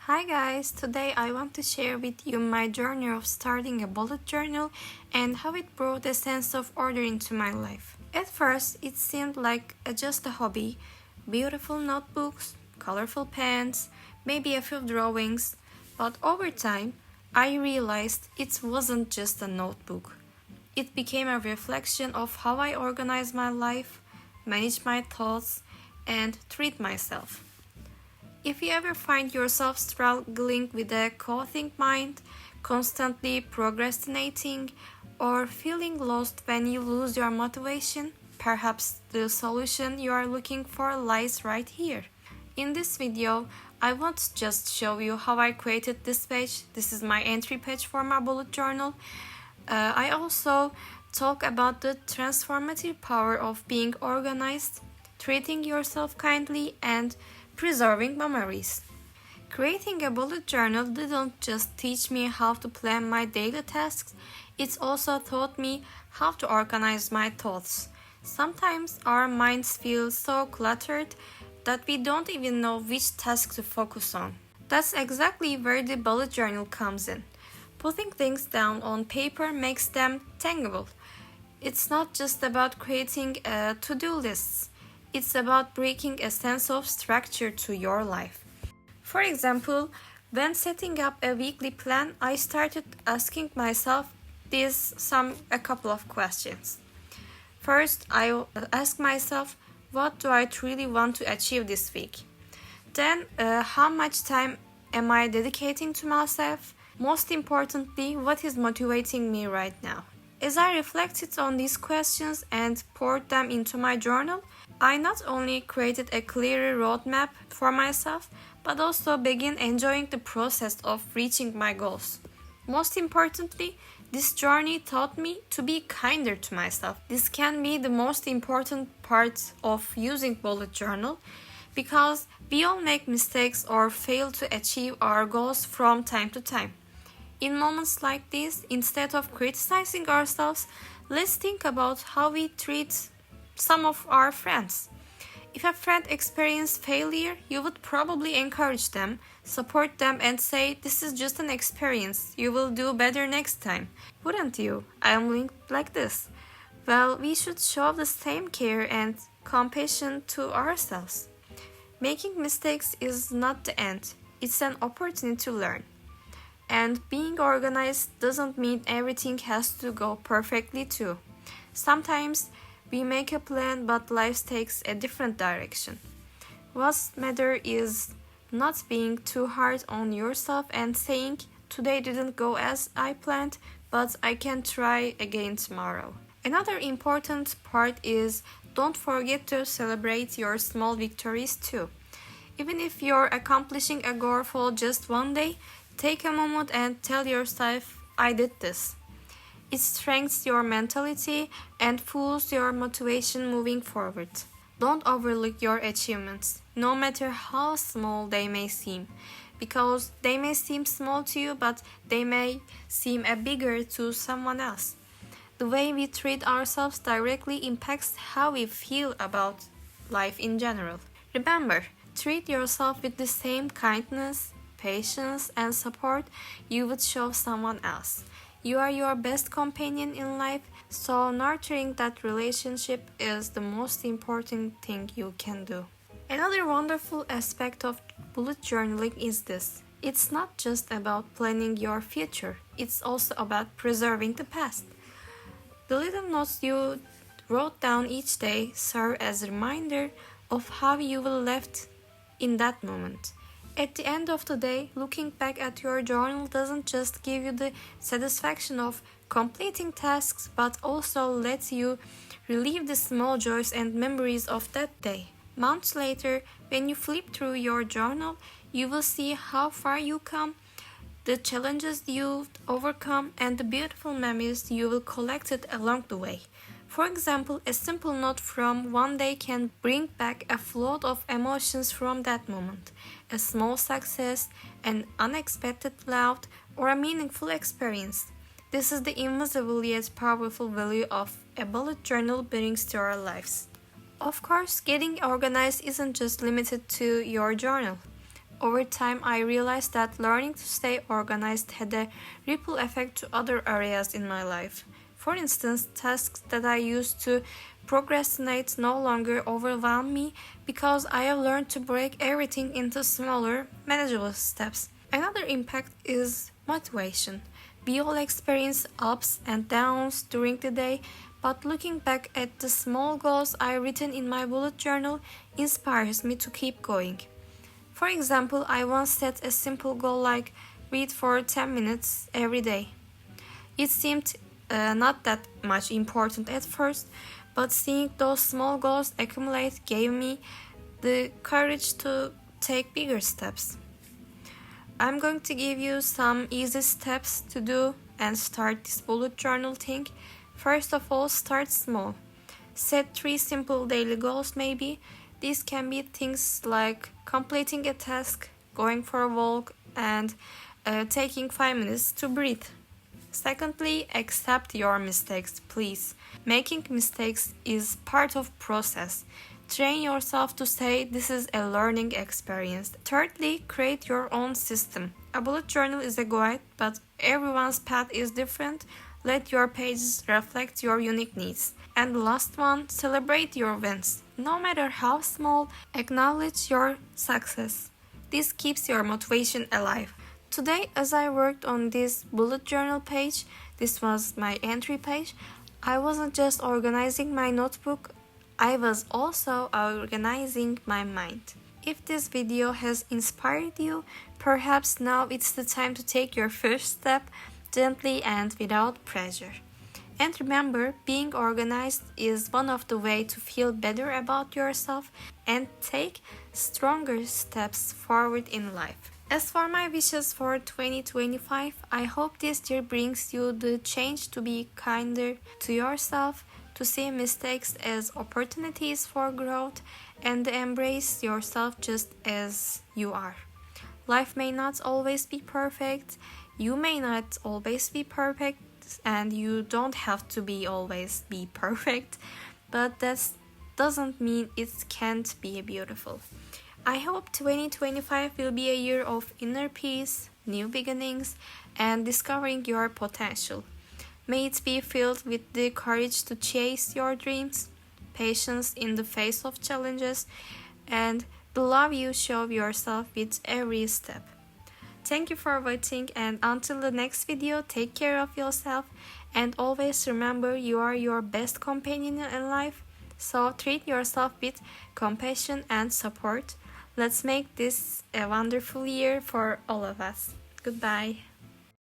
Hi guys, today I want to share with you my journey of starting a bullet journal and how it brought a sense of order into my life. At first, it seemed like just a hobby, beautiful notebooks, colorful pens, maybe a few drawings, but over time, I realized it wasn't just a notebook. It became a reflection of how I organize my life, manage my thoughts, and treat myself. If you ever find yourself struggling with a chaotic mind, constantly procrastinating, or feeling lost when you lose your motivation, perhaps the solution you are looking for lies right here. In this video, I won't just show you how I created this page. This is my entry page for my bullet journal. I also talk about the transformative power of being organized, treating yourself kindly, and preserving memories. Creating a bullet journal didn't just teach me how to plan my daily tasks, it also taught me how to organize my thoughts. Sometimes our minds feel so cluttered that we don't even know which task to focus on. That's exactly where the bullet journal comes in. Putting things down on paper makes them tangible. It's not just about creating to-do lists. It's about bringing a sense of structure to your life. For example, when setting up a weekly plan, I started asking myself a couple of questions. First, I ask myself, what do I truly want to achieve this week? Then, how much time am I dedicating to myself? Most importantly, what is motivating me right now? As I reflected on these questions and poured them into my journal, I not only created a clearer roadmap for myself, but also began enjoying the process of reaching my goals. Most importantly, this journey taught me to be kinder to myself. This can be the most important part of using bullet journal because we all make mistakes or fail to achieve our goals from time to time. In moments like this, instead of criticizing ourselves, let's think about how we treat some of our friends. If a friend experienced failure, you would probably encourage them, support them, and say, "This is just an experience. You will do better next time." Wouldn't you? I am linked like this. Well, we should show the same care and compassion to ourselves. Making mistakes is not the end, it's an opportunity to learn. And being organized doesn't mean everything has to go perfectly too. Sometimes we make a plan but life takes a different direction. What matters is not being too hard on yourself and saying, "Today didn't go as I planned, but I can try again tomorrow." Another important part is don't forget to celebrate your small victories too. Even if you're accomplishing a goal for just one day, take a moment and tell yourself, "I did this." It strengthens your mentality and fuels your motivation moving forward. Don't overlook your achievements, no matter how small they may seem, because they may seem small to you, but they may seem bigger to someone else. The way we treat ourselves directly impacts how we feel about life in general. Remember, treat yourself with the same kindness, patience, and support you would show someone else. You are your best companion in life, so nurturing that relationship is the most important thing you can do. Another wonderful aspect of bullet journaling is this. It's not just about planning your future, it's also about preserving the past. The little notes you wrote down each day serve as a reminder of how you were left in that moment. At the end of the day, looking back at your journal doesn't just give you the satisfaction of completing tasks, but also lets you relive the small joys and memories of that day. Months later, when you flip through your journal, you will see how far you come, the challenges you've overcome, and the beautiful memories you will collected along the way. For example, a simple note from one day can bring back a flood of emotions from that moment. A small success, an unexpected laugh, or a meaningful experience. This is the invisible yet powerful value of a bullet journal brings to our lives. Of course, getting organized isn't just limited to your journal. Over time, I realized that learning to stay organized had a ripple effect to other areas in my life. For instance, tasks that I used to procrastinate no longer overwhelm me because I have learned to break everything into smaller, manageable steps. Another impact is motivation. We all experience ups and downs during the day, but looking back at the small goals I written in my bullet journal inspires me to keep going. For example, I once set a simple goal like read for 10 minutes every day. It seemed not that much important at first, but seeing those small goals accumulate gave me the courage to take bigger steps. I'm going to give you some easy steps to do and start this bullet journal thing. First of all, start small. Set 3 simple daily goals maybe. These can be things like completing a task, going for a walk, and taking 5 minutes to breathe. Secondly, accept your mistakes, please. Making mistakes is part of process. Train yourself to say this is a learning experience. Thirdly, create your own system. A bullet journal is a guide, but everyone's path is different. Let your pages reflect your unique needs. And the last one, celebrate your wins. No matter how small, acknowledge your success. This keeps your motivation alive. Today, as I worked on this bullet journal page, this was my entry page, I wasn't just organizing my notebook, I was also organizing my mind. If this video has inspired you, perhaps now it's the time to take your first step gently and without pressure. And remember, being organized is one of the ways to feel better about yourself and take stronger steps forward in life. As for my wishes for 2025, I hope this year brings you the change to be kinder to yourself, to see mistakes as opportunities for growth, and embrace yourself just as you are. Life may not always be perfect, you may not always be perfect, and you don't have to always be perfect, but that doesn't mean it can't be beautiful. I hope 2025 will be a year of inner peace, new beginnings, and discovering your potential. May it be filled with the courage to chase your dreams, patience in the face of challenges, and the love you show yourself with every step. Thank you for watching, and until the next video, take care of yourself and always remember you are your best companion in life. So treat yourself with compassion and support. Let's make this a wonderful year for all of us. Goodbye.